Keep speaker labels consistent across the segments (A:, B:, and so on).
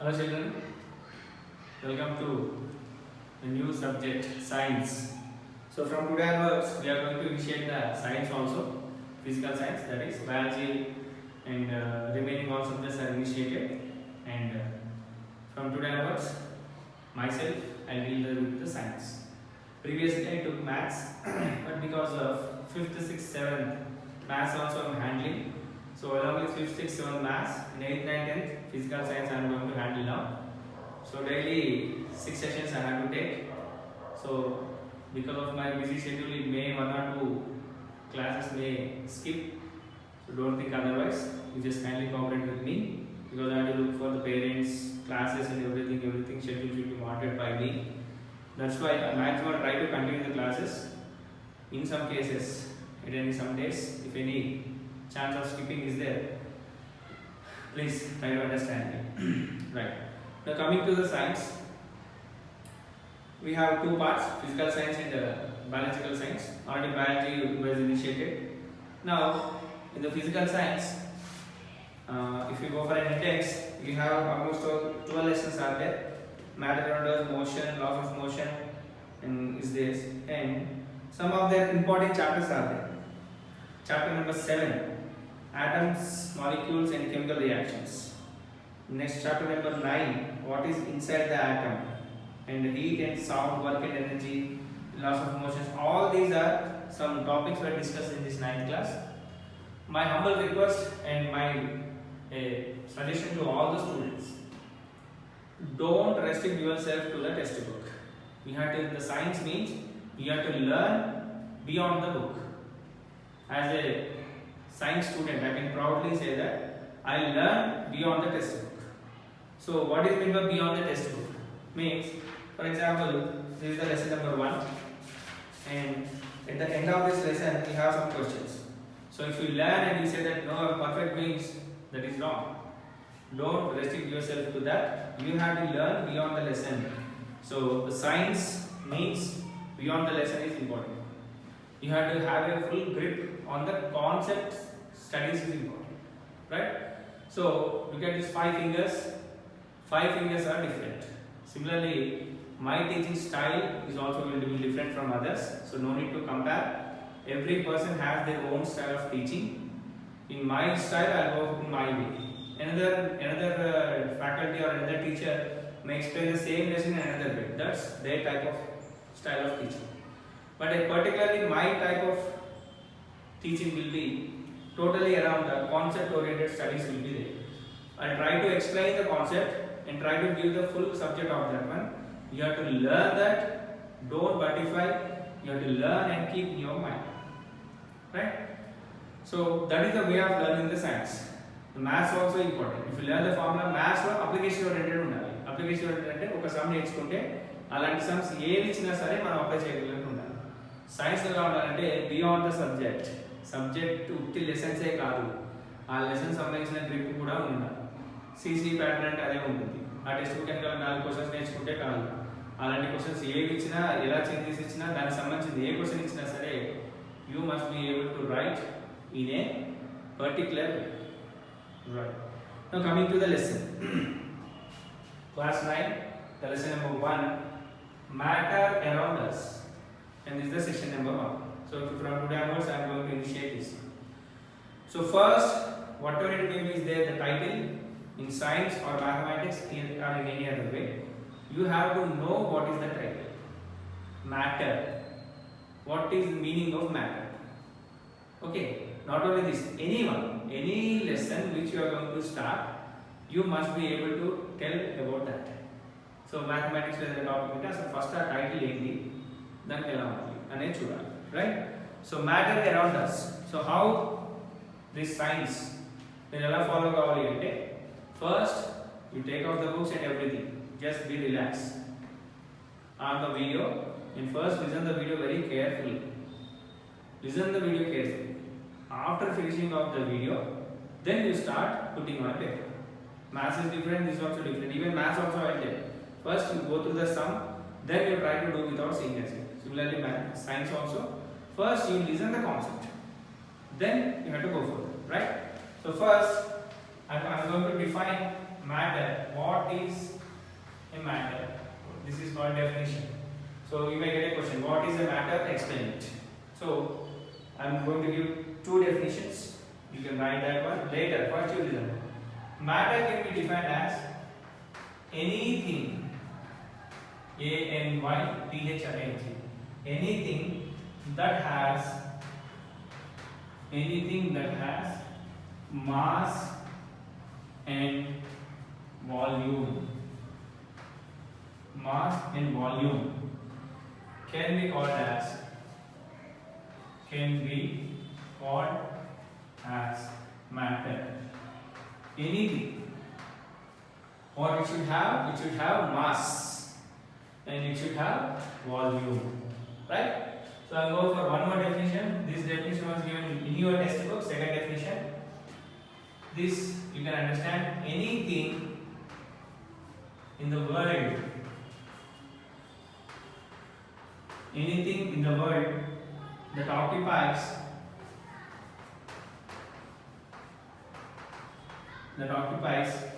A: Hello children, welcome to the new subject science. So from today onwards we are going to initiate the science also, physical science, that is biology and remaining all subjects are initiated, and from today onwards myself I will deal with the science. Previously I took maths but because of 5th, 6th, 7th maths also I am handling. So along with 5th, 6th, 7th maths, in 8th, 9th, 10th physical science I am going to handle now. So daily 6 sessions I have to take. So because of my busy schedule, it may 1 or 2 classes may skip. So don't think otherwise. You just kindly cooperate with me because I have to look for the parents, classes and everything. Everything schedule should be monitored by me. That's why I maximum try to continue the classes. In some cases, some days, if any chance of skipping is there, please try to understand me. Right. Now coming to the science, we have 2 parts: physical science and biological science. Already biology was initiated. Now in the physical science, if you go for an index, you have almost 12 lessons are there. Matter around us, motion, laws of motion, and is this, and some of the important chapters are there. Chapter number 7, atoms, molecules and chemical reactions. Next, chapter number 9, what is inside the atom, and heat and sound, work and energy, laws of motion. All these are some topics were discussed in this 9th class. My humble request and my suggestion to all the students: don't restrict yourself to the textbook. You have to. The science means you have to learn beyond the book. As a science student, I can proudly say that I learn beyond the textbook. So what is meant by beyond the textbook? Means, for example, this is the lesson number 1, and at the end of this lesson we have some questions. So if you learn and you say that no, I'm perfect, means that is wrong. Don't restrict yourself to that. You have to learn beyond the lesson. So the science means beyond the lesson is important. You have to have a full grip on the concept. Studies is important, right? So look at these 5 fingers. 5 fingers are different. Similarly, my teaching style is also going to be different from others. So no need to compare. Every person has their own style of teaching. In my style, I will go in my way. Another faculty or another teacher may explain the same lesson in another way. That's their type of style of teaching. But particularly my type of teaching will be totally around the concept oriented studies will be there. I'll try to explain the concept and try to give the full subject of that one. You have to learn that, don't buttify, you have to learn and keep in your mind. Right? So that is the way of learning the science. The maths also important. If you learn the formula, maths లో application oriented ఉండాలి. Application oriented అంటే ఒక some నేర్చుకుంటే అలాంటి sums ఏవి ఇచ్చినా సరే మనం అప్లై చేయగలిగినట్టు ఉండాలి. సైన్స్ ఎలా ఉండాలంటే బియాండ్ ద సబ్జెక్ట్ ఉట్టి లెసన్సే కాదు, ఆ లెసన్ సంబంధించిన గ్రిప్ కూడా ఉండాలి. సిసి ప్యాటర్న్ అంటే అదే ఉంటుంది. ఆ టెక్స్ట్ బుక్ కనుక 4 క్వశ్చన్స్ నేర్చుకుంటే కాదు, అలాంటి క్వశ్చన్స్ ఏవి ఇచ్చినా, ఎలా చేంజెస్ ఇచ్చినా, దానికి సంబంధించిన ఏ క్వశ్చన్ ఇచ్చినా సరే you must be able to right in a particular way. Right. Now coming to the lesson. Class 9, the lesson number 1, matter around us, and this is the section number 1. So from today onwards I am going to initiate this. So first, whatever it may be is there, the title in science or mathematics or in any other way, you have to know what is the title. Matter. What is the meaning of matter? Okay. Not only this, any lesson which you are going to start, you must be able to tell about that. So mathematics is the topic unte asalu first a title enti daniki ela undi ane chudali, right? So matter around us. So how this science మీరు ఎలా follow కావాలి అంటే, first you take out the books and everything, just be relaxed on the video, and first listen the video very carefully. Listen the video carefully. After finishing of the video, then you start putting on a paper. Maths is different, this is also different. Even maths also I did. First you go through the sum, then you try to do without seeing it. Similarly, science also. First you listen the concept, then you have to go further, right? So first I am going to define matter. What is a matter? This is called definition. So you may get a question. What is a matter? Explain it. So I am going to give two definitions. You can write that one later. First you listen. Matter can be defined as anything. anything. Anything that has mass and volume. Mass and volume can be called as matter. Anything. What it should have? It should have mass and it should have volume. Right? So I'll go for one more definition. This definition was given in your textbook. Second definition. This you can understand. Anything in the world. Anything in the world that occupies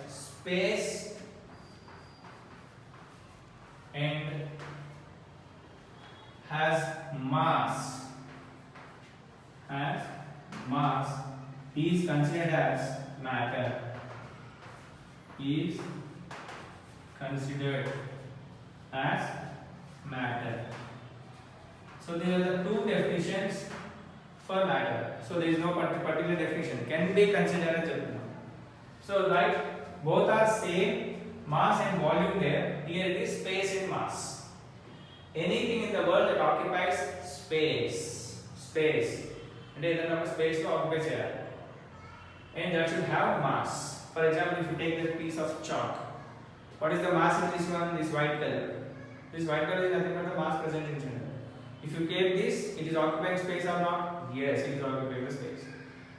A: space and has mass is considered as matter. Is considered as matter. So these are the two definitions for matter. So there is no particular definition. Can be considered as matter. So like both are same mass and volume there. Here it is space and mass. Anything in the world that occupies space. And then space to occupy here. And that should have mass. For example, if you take this piece of chalk, what is the mass in this one? This white color. This white color is nothing but the mass present in center. If you keep this, it is occupying space or not? Yes, it is occupying the space.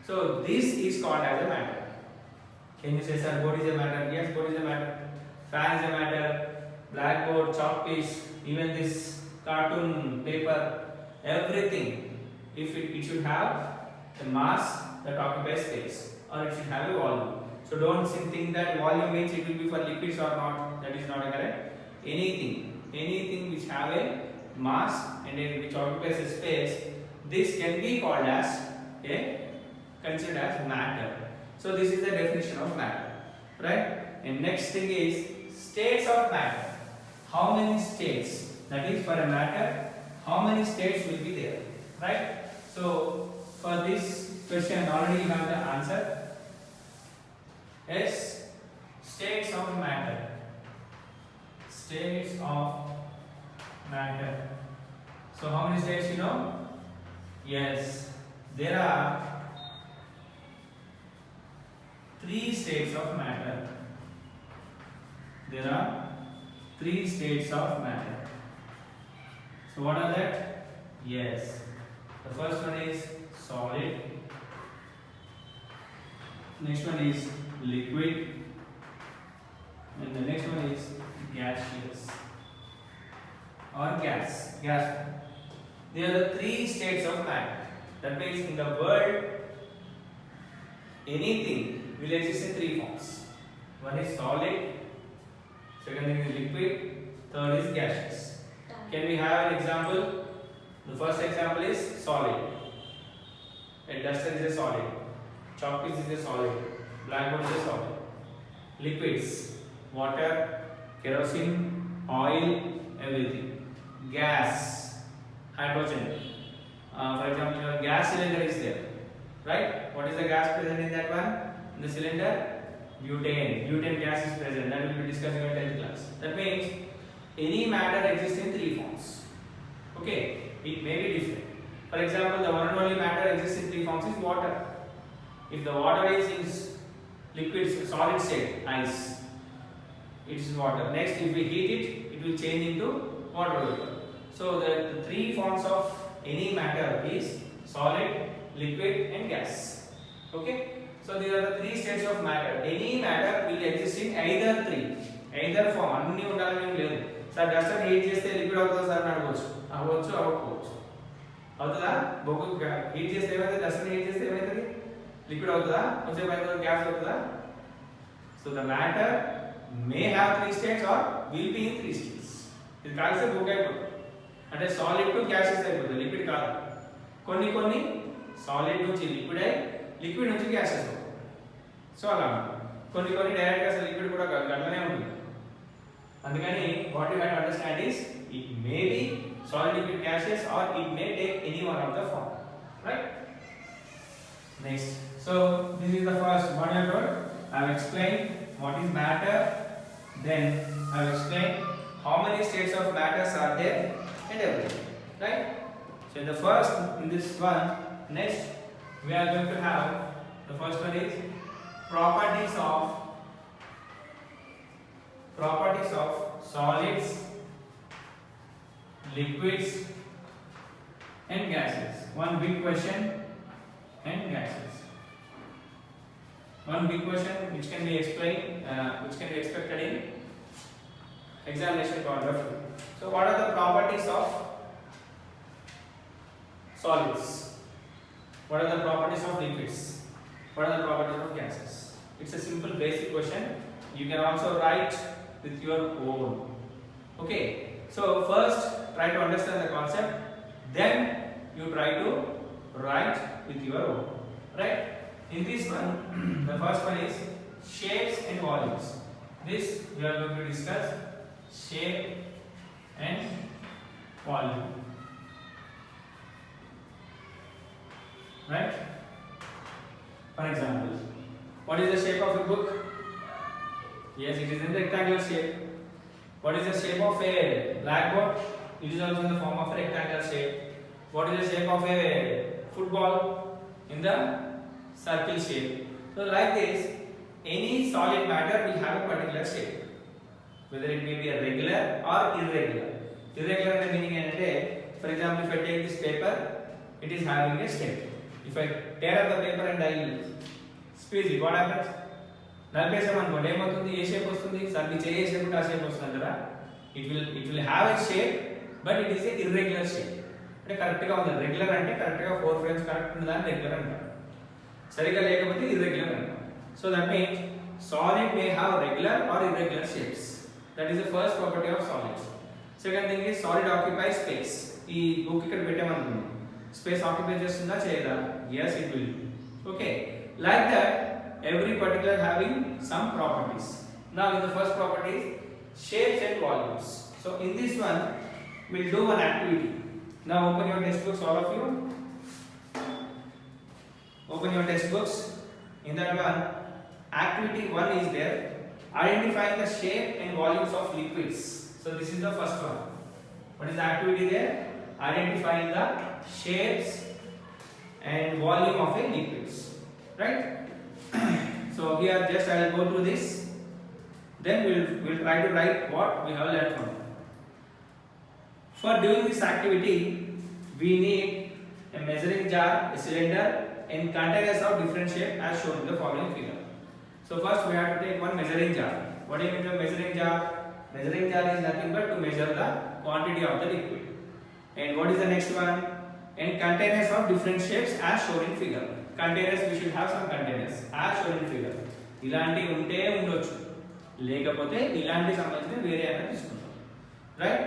A: So this is called as a matter. Can you say, sir, board is a matter? Yes, board is a matter. Fan is a matter. Blackboard, chalk piece, even this cartoon paper, everything. If it should have a mass that occupies space, or it should have a volume. So don't think that volume means it will be for liquids or not. That is not correct. Anything which have a mass and which occupies a space, this can be called as considered as matter. So this is the definition of matter, right? And next thing is states of matter. How many states? That is, for a matter, how many states will be there, right? So for this question, already you have the answer. Yes, states of matter. States of matter. So how many states you know? Yes, there are 3 states of matter. There are 3 states of matter. So what are that? Yes, the first one is solid. Next one is liquid. And the next one is gaseous or gas. There are the 3 states of matter. That means in the world, anything will exist in 3 forms. One is solid, second thing is liquid, third is gaseous. Can we have an example? The first example is solid. A duster is a solid. Chalk piece is a solid. Blackboard is a solid. Liquids, water, kerosene, oil, everything. Gas, hydrogen. For example, your gas cylinder is there, right? What is the gas present in that one? In the cylinder, butane. Butane gas is present. That will be discussed in 10th class. That means any matter exists in 3 forms. Okay, it may be different. For example, the one and only matter exists in 3 forms is water. If the water is in liquid, solid state, ice, it is water. Next, if we heat it, it will change into water vapor. So the 3 forms of any matter is solid, liquid and gas. Okay, so these are the 3 states of matter. Any matter will exist in either 3, either form. అన్ని ఉండాలని లేదు. Sir Duster heat చేస్తే liquid అవుతుందా sir అని అవ్వచ్చు అవ్వకపోవచ్చు. అవుతుందా? బొగ్గు హీట్ చేస్తే ఏమైతే, డస్టర్ హీట్ చేస్తే ఏమైతుంది? లిక్విడ్ అవుతుందా? కొంచెం అయితే గ్యాస్ అవుతుందా? So the matter may have 3 states or will be in 3 states. ఇది కాల్సే బుక్ అయిపోతుంది. అంటే సాలిడ్ టు గ్యాసెస్ అయిపోతుంది, లిక్విడ్ కాదు. కొన్ని సాలిడ్ నుంచి లిక్విడ్ అయి లిక్విడ్ నుంచి గ్యాసెస్ అవుతుంది. సో అలా కొన్ని డైరెక్ట్గా అసలు లిక్విడ్ కూడా గట్లనే ఉంటుంది. అందుకని what you have to understand is it may be solid, liquid, gases or it may take any one of the form, right? Next, so this is the first one I told. I have explained what is matter, then I have explained how many states of matters are there and everything, right? So in the first, in this one, next we are going to have the first one is properties of solids, liquids and gases. One big question and gases. One big question which can be explained, which can be expected in examination point of view. So what are the properties of solids? What are the properties of liquids? What are the properties of gases? It's a simple basic question. You can also write with your own. Okay, so first try to understand the concept, then you try to write with your own, right? In this one, the first one is shapes and volumes. This we are going to discuss, shape and volume, right? For example, what is the shape of a book? Yes, it is in the rectangular shape. What is the shape of a blackboard? It is also in the form of a rectangular shape. What is the shape of a football? In the circle shape. So like this, any solid matter will have a particular shape, whether it may be a regular or irregular. Irregular meaning ante, for example, if I take this paper, it is having a shape. If I tear up the paper and I squeeze it, what happens? నలిపేసాం అనుకోండి ఏమవుతుంది, ఏ shape వస్తుంది? Sir మీ చేయ shape ఉంటే ఆ shape వస్తుంది కదా. It will have a shape but it is a irregular shape. అంటే కరెక్ట్గా ఉంది. రెగ్యులర్ అంటే కరెక్ట్గా 4 ఫ్రేమ్స్ కరెక్ట్ ఉన్నదాన్ని రెగ్యులర్ అంటారు, సరిగా లేకపోతే ఇర్రెగ్యులర్ అంటారు. So that means solid may have regular are irregular shapes. That is the first property of solids. Second thing is solid occupy space. ఈ బుక్ ఇక్కడ పెట్టామనుకుందాం, స్పేస్ ఆక్యుపై చేస్తుందా చేయదా? yes it will. Okay, like that every particular having some properties. Now in the first property shapes and volumes. So in this one we'll do one activity. Now open your textbooks, all of you. Open your textbooks. In that one, activity 1 is there. Identifying the shape and volumes of liquids. So this is the first one. What is the activity there? Identifying the shapes and volume of a liquids. Right? So here just I will go through this. Then we'll try to write what we have learned from it. For doing this activity, we need a measuring jar, a cylinder, and containers of different shape as shown in the following figure. So first we have to take one measuring jar. What do you mean by measuring jar? Measuring jar is nothing but to measure the quantity of the liquid. And what is the next one? And containers of different shapes as shown in figure. Containers, we should have some containers as shown in figure. ఇలాంటి ఉంటే ఉండొచ్చు, లేకపోతే ఇలాంటి సంబంధించిన వేరే అయినా తీసుకుంటాం, right?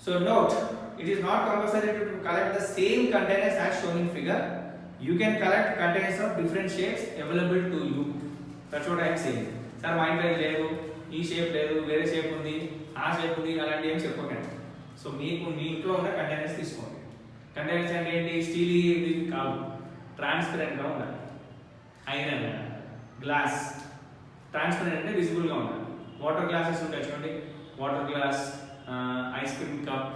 A: So note, it is not compulsory to collect the same containers as shown in figure. You can collect containers of different shapes available to you. That's what I am saying. Sir, my ఇంట్లో లేదు, ఈ shape లేదు, వేరే shape ఉంది, ఆ shape ఉంది, అలాంటి ఏం చెప్పకండి. సో మీకు మీ ఇంట్లో ఉన్న కంటైనర్స్ తీసుకోండి. కంటైనర్స్ అంటే ఏంటి? స్టీల్ ఇది కాదు, ట్రాన్స్పరెంట్గా ఉండాలి. ఐరన్, గ్లాస్ ట్రాన్స్పరెంట్ అంటే విజిబుల్గా ఉండాలి. వాటర్ గ్లాసెస్ ఉంటాయి చూడండి, water glass, ice cream cup,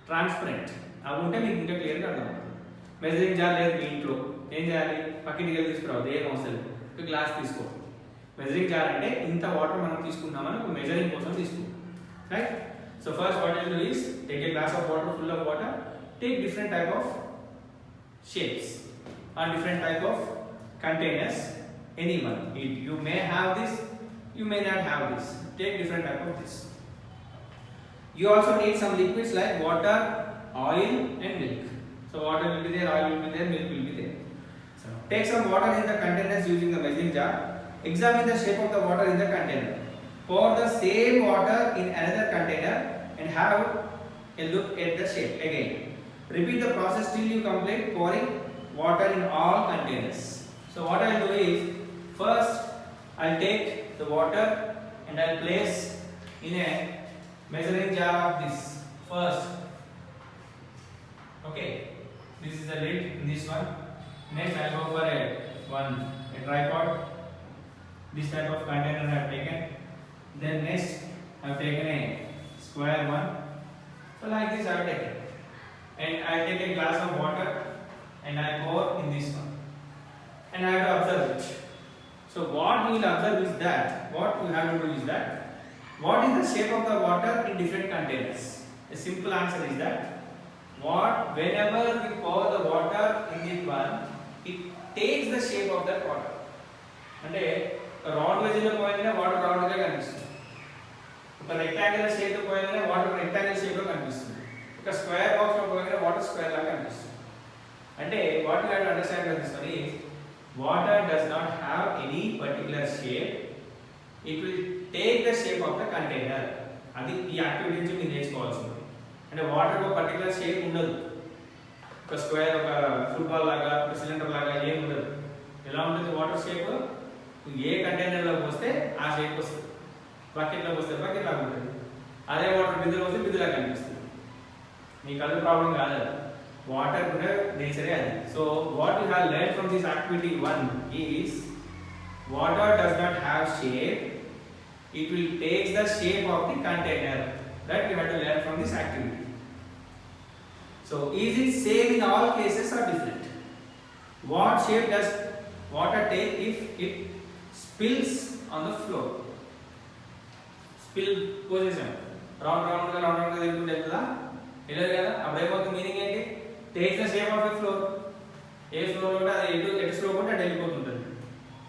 A: transparent. అవి ఉంటే మీకు ఇంకా క్లియర్గా అర్థమవుతుంది. మెజరింగ్ జార్ లేదు మీ ఇంట్లో, ఏం చేయాలి? పక్కకి వెళ్ళి తీసుకురావద్దు, ఏం అవసరం లేదు, ఒక గ్లాస్ తీసుకో. మెజరింగ్ జార్ అంటే ఇంత వాటర్ మనం తీసుకున్నామని ఒక మెజరింగ్ కోసం తీసుకుంటాం, right? So first what you do is take a glass of water, full of water, take different type of shapes or different type of containers, anyone. You may have this, you may not have this. Take different type of this. You also need some liquids like water, oil and milk. So water will be there, oil will be there, milk will be there. So take some water in the containers using the measuring jar. examine the shape of the water in the container. Pour the same water in another container and have a look at the shape again. Repeat the process till you complete pouring water in all containers. So what I will do is, first I will take the water and I will place in a measuring jar of this first. Okay, this is the lid in this one. Next I will go for a tripod. This type of container I have taken. Then next I have taken a square one. So like this I have taken. And I take a glass of water and I pour in this one. And I have to observe it. So what we will observe is that, what we have to do is that, what is the shape of the water in different containers? A simple answer is that, whenever we pour the water in this one, it takes the shape of that water. అంటే round veg లో పోయినా water round గా కనిపిస్తుంది. ఒక rectangular shape లో పోయినా water rectangular shape లో కనిపిస్తుంది. ఒక స్క్వేర్ బాక్స్ లో పోయినా వాటర్ స్క్వేర్ లాగా కనిపిస్తుంది. అంటే what you have to understand with this one is water does not have any particular shape. It will take the shape of the container. అది ఈ యాక్టివిటీ నుంచి మీరు నేర్చుకోవాల్సింది. అంటే వాటర్ ఒక పర్టిక్యులర్ షేప్ ఉండదు. ఒక స్క్వేర్, ఒక ఫుట్బాల్ లాగా, ఒక సిలిండర్ లాగా ఏం ఉండదు. ఎలా ఉంటుంది వాటర్ షేప్? ఏ కంటైనర్లో పోస్తే ఆ షేప్ వస్తుంది. బకెట్లో పోస్తే బకెట్ లాగా ఉంటుంది. అదే వాటర్ బిందులో పోస్తే బిందులాగా కనిపిస్తుంది. మీకు అది ప్రాబ్లం కాదు. వాటర్ కూడా నేచరే అది. So what you have learn from this activity 1 is water does not have shape. It will takes the shape of the container. That you have to learn from this activity. So is it same in all cases or different? What shape does water take if it spills on the floor? Spill position. Round గా తిరుగుతుంటే కదా, తెలియదు కదా. అప్పుడు ఏమవుతుంది? Meaning ఏంటి? Takes the shape of a floor. A floor ఉంటే అది ఎటు స్లోప్ ఉంటే అటు వెళ్ళిపోతుంటుంది.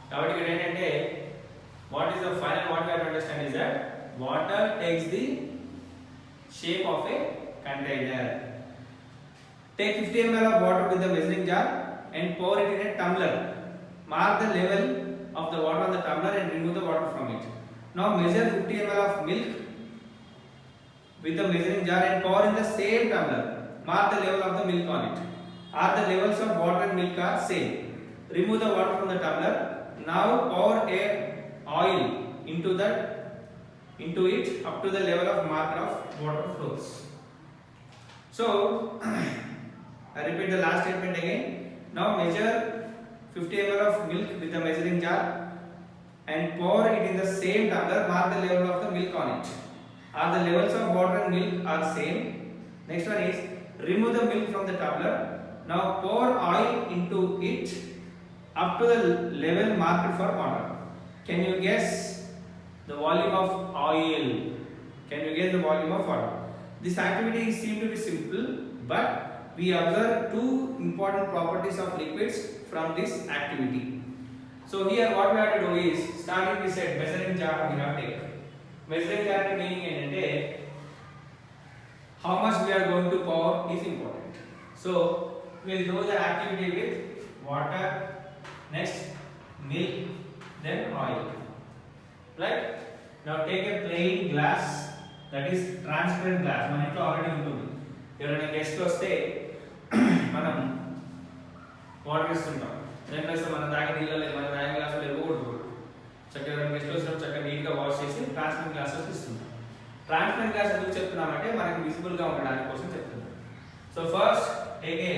A: కాబట్టి ఇక్కడ ఏంటంటే, what is the final what you have to understand is that water takes the shape of a container. Take 50 ml of water with the measuring jar and pour it in a tumbler. Mark the level of the water on the tumbler and remove the water from it. Now measure 50 ml of milk with the measuring jar and pour in the same tumbler. Mark the level of the milk on it. Are the levels of water and milk are same? Remove the water from the tumbler. Now pour a oil into it up to the level of mark of water flows. So I repeat the last statement again. Now measure 50 ml of milk with the measuring jar and pour it in the same tumbler. Mark the level of the milk on it. Are the levels of water and milk are same? Next one is remove the milk from the tumbler. Now pour oil into it up to the level marked for water. Can you guess the volume of oil? Can you guess the volume of water? This activity seems to be simple, but we observe two important properties of liquids from this activity. So here what we have to do is, starting we said measuring jar we have to take. Measuring jar meaning ఏంటంటే how much we are going to pour is important. So we will do the activity with water, next milk, then oil. Right? Now take a plain glass, that is transparent glass. మన ఇంట్లో already ఉంటుంది. ఎవరైనా guest వస్తే మనం water ఇస్తుంటాం. ఏం చేస్తాం? మనం తాగే నీళ్ళలో మన తాగే గ్లాసులు ఇవ్వకూడదు. చక్కగా ఎవరైనా గెస్ట్ వచ్చినప్పుడు చక్కగా నీట్గా వాష్ చేసి ట్రాన్స్పరెంట్ గ్లాసెస్ ఇస్తుంటాం. ట్రాన్స్పరెంట్ గ్లాస్ ఎందుకు చెప్తున్నామంటే మనకి విజిబుల్గా ఉండడానికి కోసం చెప్తున్నాం. So first take a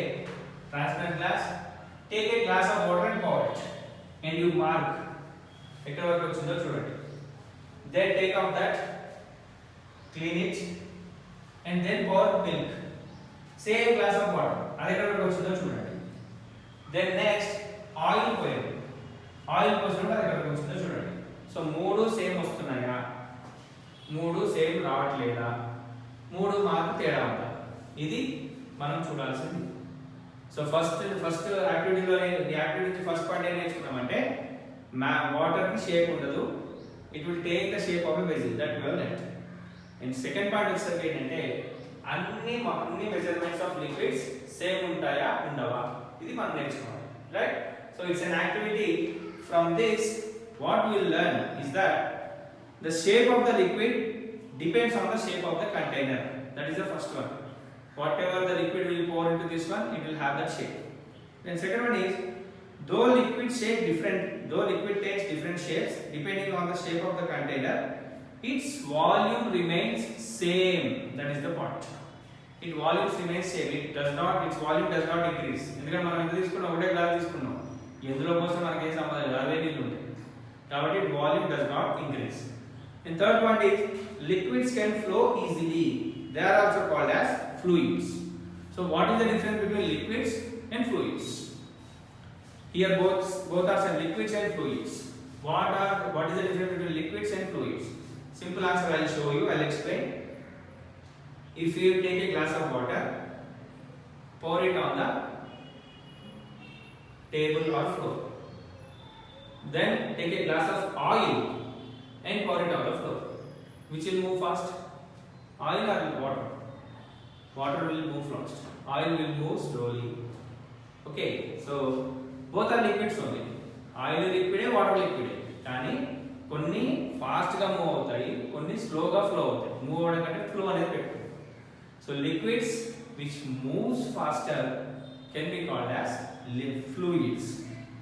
A: transparent glass, take a glass of water and pour it and you mark ఎక్కడ వరకు వచ్చిందో చూడండి. Then take out that, clean it and then pour milk. Same glass of water. అది ఎక్కడ వరకు వచ్చిందో చూడండి. Then next oil పోయండి. ఆయిల్ పోసినప్పుడు అది ఎక్కడ వరకు వచ్చిందో చూడండి. సో మూడు సేమ్ వస్తున్నాయా, మూడు సేమ్ రావట్లేదా, మూడు మార్కు తేడా ఉందా, ఇది మనం చూడాల్సింది. సో ఫస్ట్ యాక్టివిటీలో ఈ యాక్టివిటీ ఫస్ట్ పార్ట్ ఏం నేర్చుకున్నామంటే వాటర్ కి షేప్ ఉండదు. It will take the shape of a vessel, that we have learnt. And second part వచ్చేసరికి ఏంటంటే అన్ని మెజర్మెంట్స్ ఆఫ్ లిక్విడ్స్ సేమ్ ఉంటాయా ఉండవా, ఇది మనం నేర్చుకోవాలి. Right? So it's an activity. From this what we will learn is that the shape of the liquid depends on the shape of the container. That is the first one. Whatever the liquid will pour into this one, it will have that shape. Then second one is, though liquid takes different shapes depending on the shape of the container, its volume remains same. That is the point. Its volume remains same. Its volume does not increase. ఎందుకంటే మనం ఎంత తీసుకున్నాం, ఒకటే glass తీసుకున్నాం. ఎందులో పోస్తే మనకి ఏం సంబంధం లేదు, అవే నీళ్ళు ఉంటాయి. కాబట్టి its volume does not increase. And third point is, liquids can flow easily. They are also called as fluids. So what is the difference between liquids and fluids? Here both are some liquids and fluids. What is the difference between liquids and fluids? Simple answer I will show you. I will explain. If you take a glass of water, pour it on the table or floor. Then take a glass of oil and pour it on the floor. Which will move fast? Oil or water? Water will move fast. Oil will move slowly. Okay, so both are liquids only. Oil liquid, water liquid. కానీ కొన్ని fast గా move అవుతాయి, కొన్ని స్లోగా flow అవుతాయి. Move అవడం కంటే flow అనేది పెట్టు. So liquids which moves faster can be called as fluids.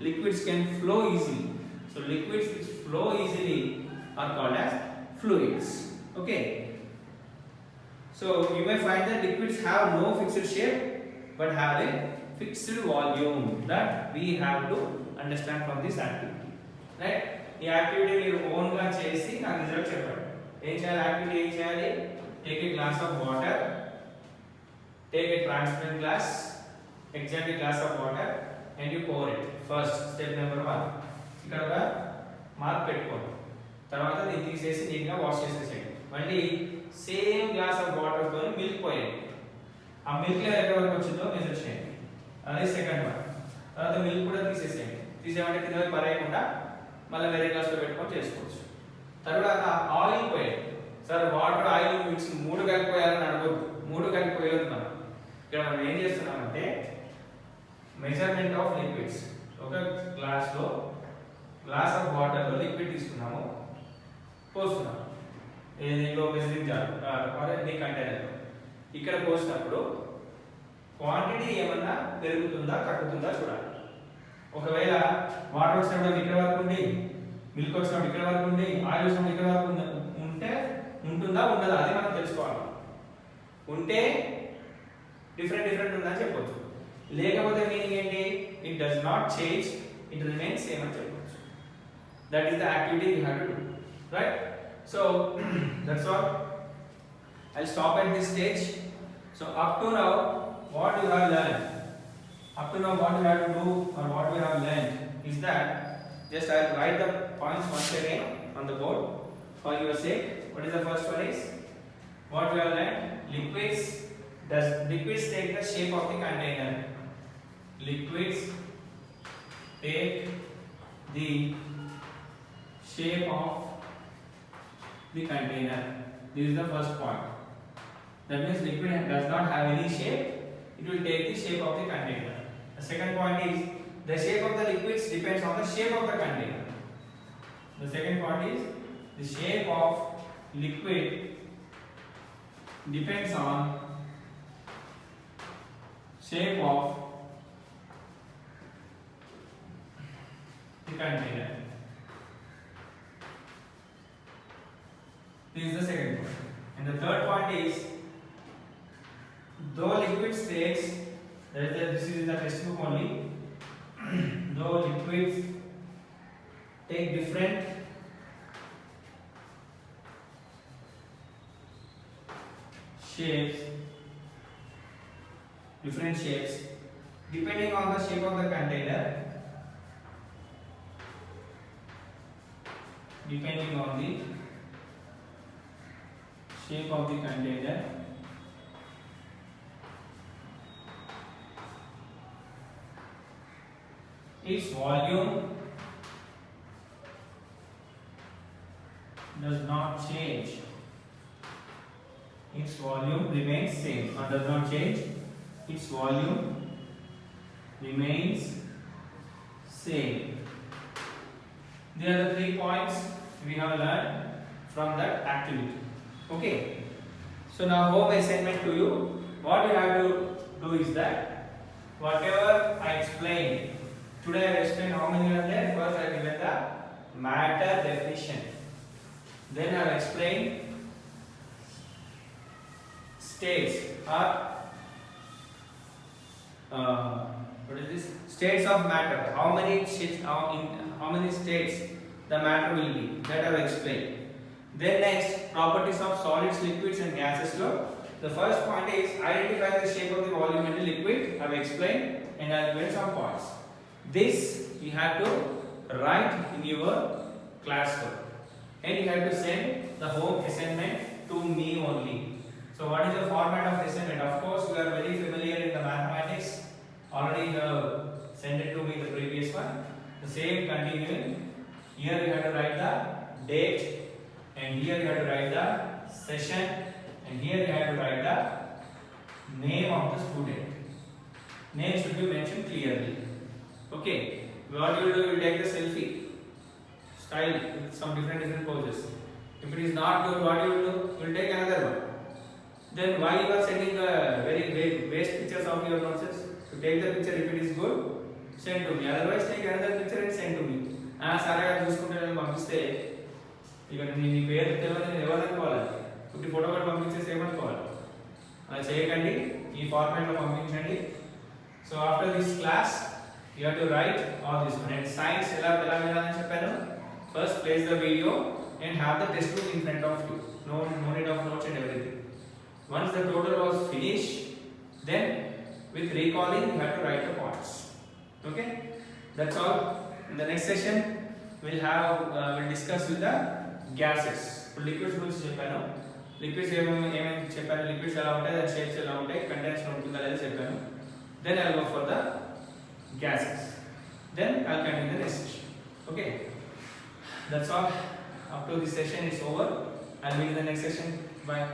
A: Liquids can flow easily. So liquids which flow easily are called as fluids. Okay. So you may find that liquids have no fixed shape but have a fixed volume that we have to understand from this activity. Right? ఈ activity మీరు own గా చేసి నాకు result చెప్పండి. ఏం చేయాలి? Activity ఏం చేయాలి? Take a glass of water, take a transparent glass, exact glass of water and you pour it. First step number 1. ఇక్కడ ఒక మార్క్ పెట్టుకోండి. తర్వాత దీన్ని తీసేసి నీట్గా వాష్ చేసేసేయండి. మళ్ళీ సేమ్ గ్లాస్ ఆఫ్ వాటర్ తో మిల్క్ పోయండి. ఆ మిల్క్ లో ఎక్కడ వరకు వచ్చిందో మెజర్ చేయండి. అదే సెకండ్ వన్. తర్వాత మిల్క్ కూడా తీసేసేయండి. తీసేయమంటే కింద పరేయకుండా మళ్ళీ వేరే గ్లాస్ లో పెట్టుకొని చేసుకోవచ్చు. తర్వాత ఆయిల్ పోయండి. సార్ వాటర్ ఆయిల్ మిక్స్ 3 కలిపిపోయాలని అడగొద్దు. 3 కలిపిపోయేది మనం. ఇక్కడ మనం ఏం చేస్తున్నామంటే మెజర్మెంట్ ఆఫ్ లిక్విడ్స్. ఒక గ్లాస్ ఆఫ్ వాటర్ లో లిక్విడ్ తీసుకున్నాము, పోస్తున్నాము. దీనిలో మెజరింగ్ జార్ నీ కంటైనర్. ఇక్కడ పోసినప్పుడు క్వాంటిటీ ఏమన్నా పెరుగుతుందా తగ్గుతుందా చూడాలి. ఒకవేళ వాటర్ వచ్చినప్పుడు ఇక్కడ వరకు ఉండి, మిల్క్ వచ్చినప్పుడు ఇక్కడ వరకు ఉండి, ఆయిల్ వచ్చినప్పుడు ఇక్కడ వరకు ఉంటే ఉంటుందా ఉండదా అది మనం తెలుసుకోవాలి. ఉంటే డిఫరెంట్ ఉందని చెప్పొచ్చు. లేకపోతే మీనింగ్ ఏంటి? It does not change, it remains same అని చెప్పొచ్చు. That is the activity you have to do. Right? So that's all. I'll stop at this stage. So up to now what you have learned, what you have to do or what we have learned is that just I'll write the points once again on the board for your sake. What is the first one is what we have learned? Liquids take the shape of the container. Liquids take the shape of the container. This is the first point. That means liquid does not have any shape, it will take the shape of the container. The second point is the shape of the liquids depends on the shape of the container. The second point is the shape of liquid depends on shape of the container. This is the second point. And the third point is, though liquids takes, this is in the textbook only, though liquids take different shapes depending on the shape of the container, depending on the shape of the container, its volume does not change. Its volume remains same or does not change. Its volume remains same. These are the 3 points we have learned from that activity. Okay. So now home assignment to you. What you have to do is that whatever I explained today, I explained how many are there. First I given the matter definition. Then I have explained states or what is this? States of matter. How many states the matter will be? That I have explained. Then next, properties of solids, liquids and gases flow. The first point is identify the shape of the volume in the liquid. I have explained and I have given some points. This you have to write in your classwork and you have to send the home assignment to me only. So what is the format of assignment? Of course you are very familiar in the mathematics. Already you have sent it to me the previous one. The same continuing. Here you have to write the date and here you have to write the session and here you have to write the name of the student. Name should be mentioned clearly. Okay. What you will do, you will take the selfie style with some different poses. If it is not good, what you will do? You will take another one. Then why you are sending the very waste pictures of your noses? To take the picture, if it is good, send to me. Otherwise, take another picture and send to me. సరే చూసుకుంటే పంపిస్తే ఇక నీ పేరు తెలియదు నేను ఎవరనుకోవాలి పుట్టి photo కూడా పంపించేసి ఏమనుకోవాలి అలా చేయకండి ఈ ఫార్మాట్లో పంపించండి so after this class you have to write all this one and science ఎలా వెళ్ళాలని చెప్పాను first place the video and have the textbook in front of you no need of notes and everything once the total was finish then with recalling you have to write the points. Okay, that's all. In the next session we'll discuss with the gases. Liquids గురించి చెప్పాను liquids ఏమేమి చెప్పాను liquids ఎలా ఉంటాయి దాని shapes ఎలా ఉంటాయి contents ఉంటుందా లేదా చెప్పాను then I'll go for the gases then I'll continue the next session. Okay, that's all. Up to this session is over. I'll meet in the next session. Bye.